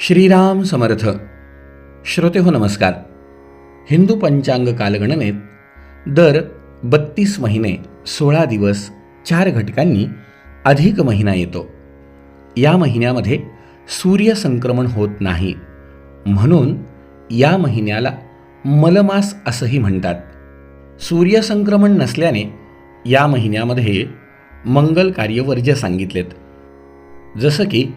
श्रीराम समर्थ. श्रोते हो नमस्कार. हिंदू पंचांग कालगणनेत दर 32 महिने 16 दिवस 4 घटकांनी अधिक महिना येतो. या महिन्यामध्ये सूर्यसंक्रमण होत नाही, म्हणून या महिन्याला मलमास असंही म्हणतात. सूर्यसंक्रमण नसल्याने या महिन्यामध्ये मंगल कार्य वर्ज्य सांगितलेत. जसं की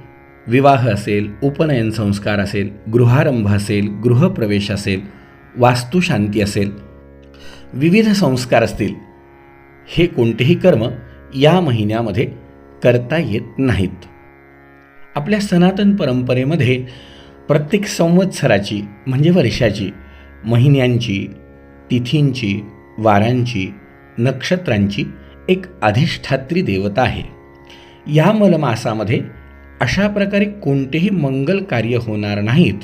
विवाह असेल, उपनयन संस्कार असेल, गृहारंभ असेल, गृहप्रवेश असेल, वास्तुशांती असेल, विविध संस्कार असतील, हे कोणतेही कर्म या महिन्यामध्ये करता येत नाहीत. आपल्या सनातन परंपरेमध्ये प्रत्येक संवत्सराची म्हणजे वर्षाची, महिन्यांची, तिथींची, वारांची, नक्षत्रांची एक अधिष्ठात्री देवता आहे. या मलमासामध्ये अशा प्रकारे कोणतेही मंगल कार्य होणार नाहीत,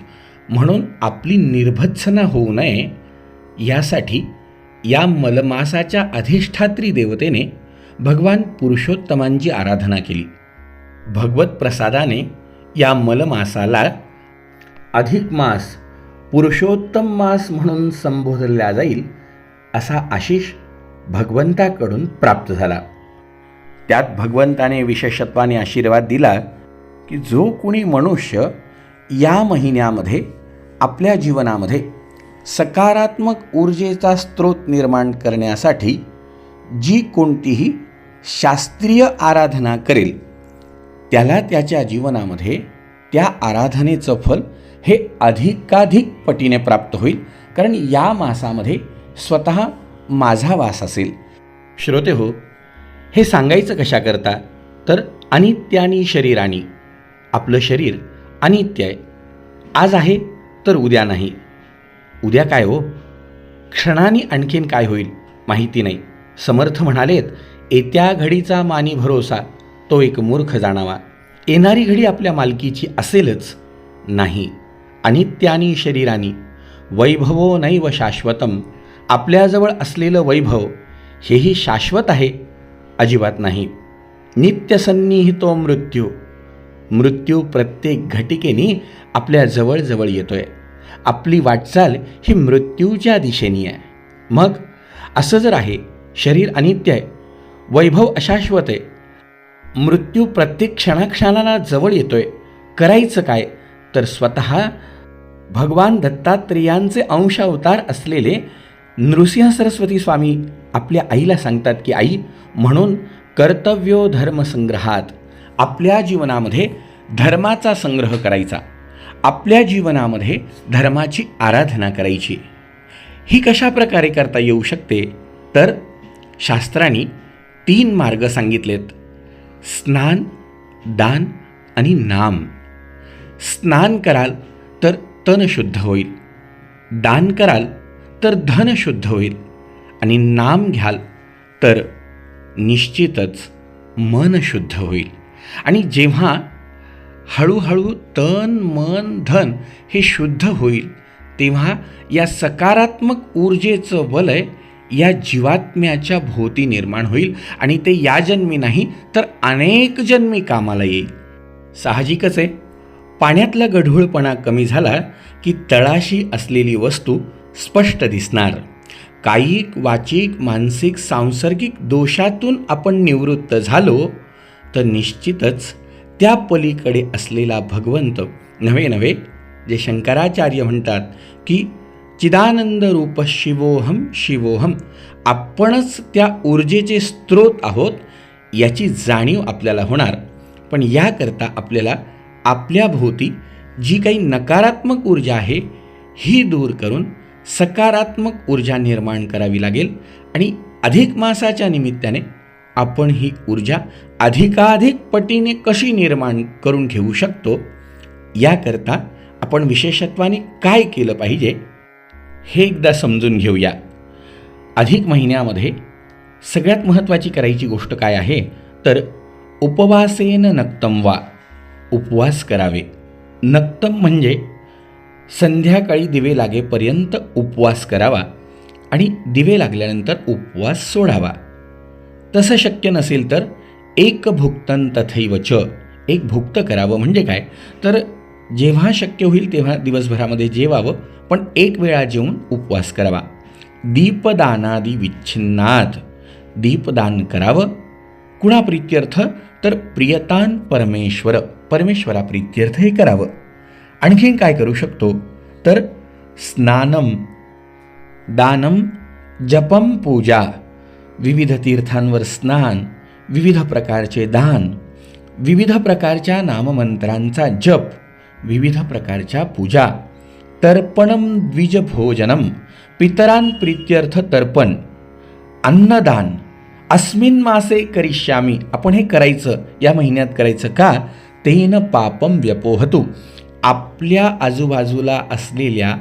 म्हणून आपली निर्भत्सना होऊ नये यासाठी या मलमासाच्या अधिष्ठात्री देवतेने भगवान पुरुषोत्तमांची आराधना केली. भगवत प्रसादाने या मलमासाला अधिक मास, पुरुषोत्तम मास म्हणून संबोधला जाईल असा आशीष भगवंताकडून प्राप्त झाला. त्यात भगवंताने विशेषत्वाने आशीर्वाद दिला की जो कोणी मनुष्य या महिन्यामध्ये आपल्या जीवनामध्ये सकारात्मक ऊर्जेचा स्रोत निर्माण करण्यासाठी जी कोणतीही शास्त्रीय आराधना करेल, त्याला त्याच्या जीवनामध्ये त्या आराधनेचं फल हे अधिकाधिक पटीने प्राप्त होईल. कारण या मासामध्ये स्वतः माझा वास असेल. श्रोते हो, हे सांगायचं कशाकरता तर अनित्यानी शरीरानी. आपलं शरीर अनित्य आहे. आज आहे तर उद्या नाही. उद्या काय हो, क्षणाने आणखीन काय होईल माहिती नाही. समर्थ म्हणालेत, येत्या घडीचा मानी भरोसा तो एक मूर्ख जाणावा. येणारी घडी आपल्या मालकीची असेलच नाही. अनित्यानी शरीरानी वैभवो नैव शाश्वतम. आपल्याजवळ असलेलं वैभव हेही शाश्वत आहे अजिबात नाही. नित्यसन्निहितो मृत्यू. मृत्यू प्रत्येक घटिकेने आपल्या जवळ येतोय. आपली वाटचाल ही मृत्यूच्या दिशेने आहे. मग असं जर आहे, शरीर अनित्य आहे, वैभव अशाश्वत आहे, मृत्यू प्रत्येक क्षणाक्षणाला जवळ येतोय, करायचं काय तर स्वतः भगवान दत्तात्रेयांचे अंशावतार असलेले नृसिंह सरस्वती स्वामी आपल्या आईला सांगतात की आई, म्हणून कर्तव्यो धर्मसंग्रहात. आपल्या जीवनामध्ये धर्माचा संग्रह करायचा, आपल्या जीवनामध्ये धर्माची आराधना करायची. ही कशा प्रकारे करता येऊ शकते तर शास्त्रांनी 3 मार्ग सांगितलेत: स्नान, दान आणि नाम. स्नान कराल तर तन शुद्ध होईल, दान कराल तर धन शुद्ध होईल, आणि नाम घ्याल तर निश्चितच मन शुद्ध होईल. आणि जेव्हा हळूहळू तन, मन, धन हे शुद्ध होईल, तेव्हा या सकारात्मक ऊर्जेचं वलय या जीवात्म्याच्या भोवती निर्माण होईल, आणि ते या जन्मी नाही तर अनेक जन्मी कामाला येईल. साहजिकच आहे, पाण्यातला गढूळपणा कमी झाला की तळाशी असलेली वस्तू स्पष्ट दिसणार. कायिक, वाचिक, मानसिक, सांसर्गिक दोषातून आपण निवृत्त झालो तर निश्चितच त्या पलीकडे असलेला भगवंत नव्हे जे शंकराचार्य म्हणतात की चिदानंद रूप शिवोहम शिवोहम, आपणच त्या ऊर्जेचे स्रोत आहोत याची जाणीव आपल्याला होणार. पण याकरता आपल्याला आपल्या भोवती जी काही नकारात्मक ऊर्जा आहे ही दूर करून सकारात्मक ऊर्जा निर्माण करावी लागेल. आणि अधिक मासाच्या निमित्ताने आपण ही ऊर्जा अधिकाधिक पटीने कशी निर्माण करून घेऊ शकतो याकरता आपण विशेषत्वाने काय केलं पाहिजे हे एकदा समजून घेऊया. अधिक महिन्यामध्ये सगळ्यात महत्त्वाची करायची गोष्ट काय आहे तर उपवासेन नक्तम वा. उपवास करावे. नक्तम म्हणजे संध्याकाळी दिवे लागेपर्यंत उपवास करावा आणि दिवे लागल्यानंतर उपवास सोडावा. तसं शक्य नसेल तर एक भुक्तन तथैव च. एक भुक्त करावं म्हणजे काय तर जेव्हा शक्य होईल तेव्हा दिवसभरामध्ये जेवावं, पण एक वेळा जेवून उपवास करावा. दीपदानादि विच्छिन्नात, दीपदान करावं. कुणा प्रीत्यर्थ? तर प्रियतान परमेश्वर, परमेश्वरा प्रीत्यर्थ हे करावं. आणखीन काय करू शकतो? तर स्नानम, दानम, जपम, पूजा, विविध तीर्थांवर स्नान, विविध प्रकारचे दान, विविध प्रकारच्या नाममंत्रांचा जप, विविध प्रकारच्या पूजा, तर्पणम द्विजभोजनम, पितरान प्रीत्यर्थ तर्पण, अन्नदान, अस्मिन मासे करिष्यामी, आपण हे करायचं, या महिन्यात करायचं का? तेन पापम व्यपोहतु, आपल्या आजूबाजूला असलेल्या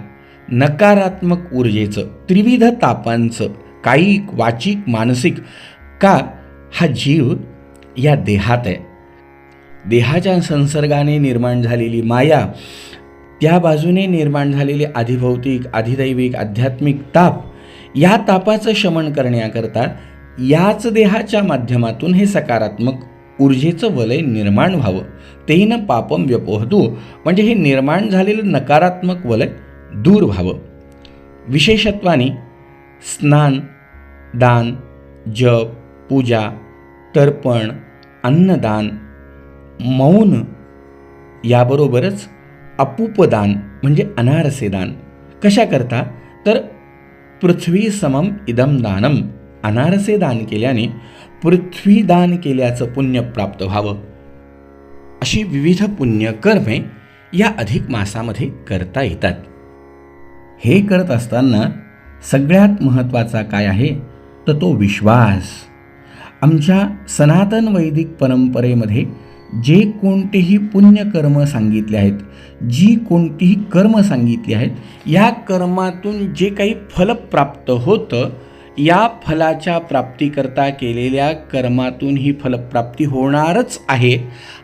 नकारात्मक ऊर्जेचं, त्रिविध तापांचं, कायिक, वाचिक, मानसिक, का? हा जीव या देहात आहे. देहाच्या संसर्गाने निर्माण झालेली माया, त्या बाजूने निर्माण झालेले अधिभौतिक, अधिदैविक, आध्यात्मिक ताप, या तापाचं शमन करण्याकरता याच देहाच्या माध्यमातून हे सकारात्मक ऊर्जेचं वलय निर्माण व्हावं. तेन पापम व्यपोहतु, म्हणजे हे निर्माण झालेलं नकारात्मक वलय दूर व्हावं. विशेषत्वाने स्नान, दान, जप, पूजा, तर्पण, अन्नदान, मौन, याबरोबरच अपूपदान म्हणजे अनारसेदान. कशा करता? तर पृथ्वी समम इदम दानम, अनारसे दान केल्याने पृथ्वी दान केल्याचं पुण्य प्राप्त व्हावं. अशी विविध पुण्यकर्मे या अधिक मासामध्ये करता येतात. हे करत असताना सगळ्यात महत्त्वाचा काय आहे? तर तो विश्वास. आमच्या सनातन वैदिक परंपरेमध्ये जे कोणतेही पुण्यकर्म सांगितले आहेत, जी कोणतीही कर्म सांगितली आहेत, या कर्मातून जे काही फल प्राप्त होतं, या फलाच्या प्राप्तीकरता केलेल्या कर्मातून ही फलप्राप्ती होणारच आहे,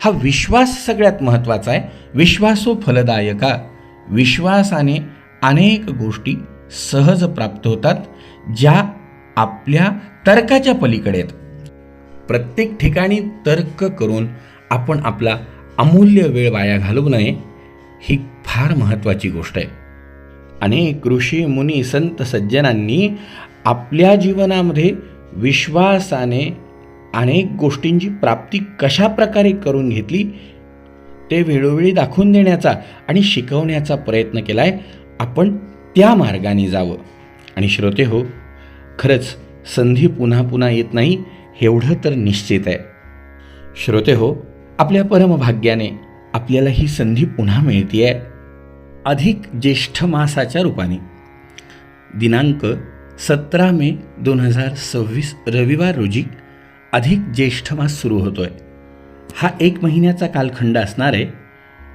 हा विश्वास सगळ्यात महत्त्वाचा आहे. विश्वासो फलदायका, विश्वासाने अनेक गोष्टी सहज प्राप्त होतात, ज्या आपल्या तर्काच्या पलीकडे आहेत. प्रत्येक ठिकाणी तर्क करून आपण आपला अमूल्य वेळ वाया घालवू नये, ही फार महत्त्वाची गोष्ट आहे. अनेक ऋषी, मुनी, संत, सज्जनांनी आपल्या जीवनामध्ये विश्वासाने अनेक गोष्टींची प्राप्ती कशा प्रकारे करून घेतली ते वेळोवेळी दाखवून देण्याचा आणि शिकवण्याचा प्रयत्न केला आहे. आपण त्या मार्गाने जावं. आणि श्रोते हो, खरंच संधी पुन्हा पुन्हा येत नाही, एवढं तर निश्चित आहे. श्रोते हो, आपल्या परमभाग्याने आपल्याला ही संधी पुन्हा मिळते आहे. अधिक ज्येष्ठ मासाच्या रूपाने दिनांक 17 मे 2026 रविवार रोजी अधिक ज्येष्ठ मास सुरू होतोय. हा 1 महिन्याचा कालखंड असणार आहे.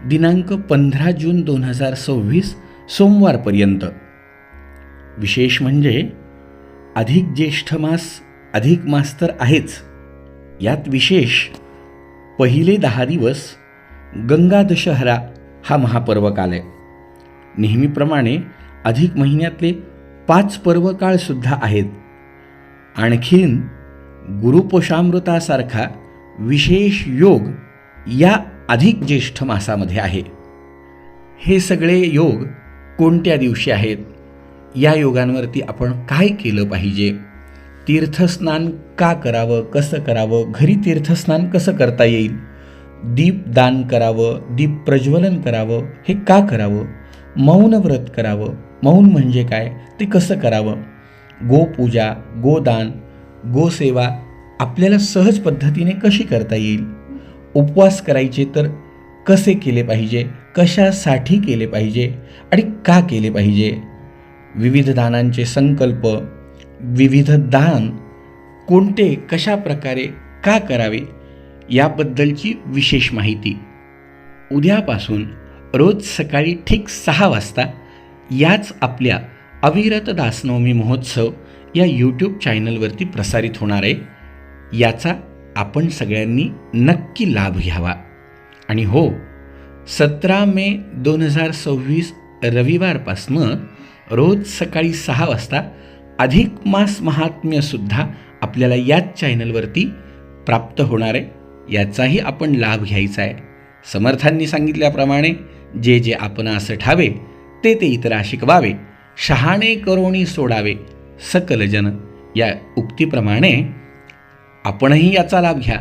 दिनांक 15 जून 2026 सोमवारपर्यंत. विशेष म्हणजे अधिक ज्येष्ठ मास, अधिक मास तर आहेच, यात विशेष पहिले 10 दिवस गंगा दशहरा हा महापर्व काल आहे. नेहमीप्रमाणे अधिक महिन्यातले 5 पर्वकाळसुद्धा आहेत. आणखीन गुरुपोषामृतासारखा विशेष योग या अधिक ज्येष्ठ मासामध्ये आहे. हे सगळे योग कोणत्या दिवशी आहेत? या योगांवरती आपण काय केलं पाहिजे? तीर्थस्नान का करावं, कसं करावं, घरी तीर्थस्नान कसं करता येईल, दीपदान करावं, दीप प्रज्वलन करावं, हे का करावं, मौन व्रत करावं, मौन म्हणजे काय, ते कसं करावं, गोपूजा, गोदान, गोसेवा आपल्याला सहज पद्धतीने कशी करता येईल, उपवास करायचे तर कसे केले पाहिजे, कशासाठी केले पाहिजे आणि का केले पाहिजे, विविध दानांचे संकल्प, विविध दान कोणते, कशा प्रकारे, का करावे, याबद्दलची विशेष माहिती उद्यापासून रोज सकाळी ठीक 6 वाजता याच आपल्या अविरत दासनवमी महोत्सव या यूट्यूब चॅनलवरती प्रसारित होणार आहे. याचा आपण सगळ्यांनी नक्की लाभ घ्यावा. आणि हो, 17 मे 2026 रविवारपासनं रोज सकाळी 6 वाजता अधिक मास महात्म्यसुद्धा आपल्याला याच चॅनलवरती प्राप्त होणार आहे. याचाही आपण लाभ घ्यायचा आहे. समर्थांनी सांगितल्याप्रमाणे जे जे आपणास ठावे ते ते इतरा शिकवावे, शहाणे करोणी सोडावे सकल जन. या उक्तीप्रमाणे आपणही याचा लाभ घ्या.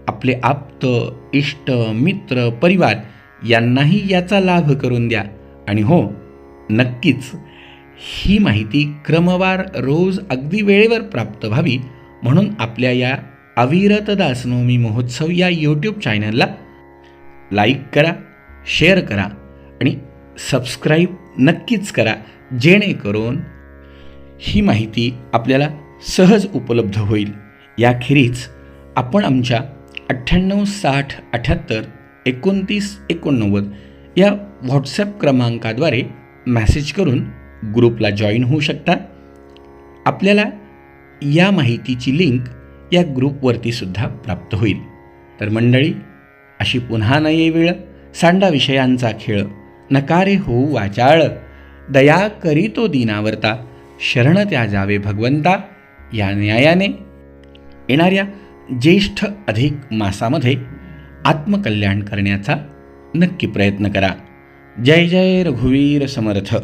आपले आप्त, इष्ट, मित्र, परिवार यांनाही याचा लाभ करून द्या. आणि हो, नक्कीच ही माहिती क्रमवार रोज अगदी वेळेवर प्राप्त व्हावी म्हणून आपल्या या अविरत दासनवमी महोत्सव या यूट्यूब चॅनलला लाईक करा, शेअर करा आणि सबस्क्राईब नक्कीच करा, जेणेकरून ही माहिती आपल्याला सहज उपलब्ध होईल. याखेरीज आपण आमच्या 98 60 78 29 89 या व्हॉट्सॲप क्रमांकाद्वारे मॅसेज करून ग्रुपला जॉईन होऊ शकता. आपल्याला या माहितीची लिंक या ग्रुपवरती सुद्धा प्राप्त होईल. तर मंडळी, अशी पुन्हा न ये वेळ, सांडा विषयांचा खेळ, नकारे होऊ वाचाळ, दया करीतो दीनावरता, शरण त्या जावे भगवंता. या न्यायाने येणाऱ्या ज्येष्ठ अधिक मासामध्ये आत्मकल्याण करण्याचा नक्की प्रयत्न करा. जय जय रघुवीर समर्थ.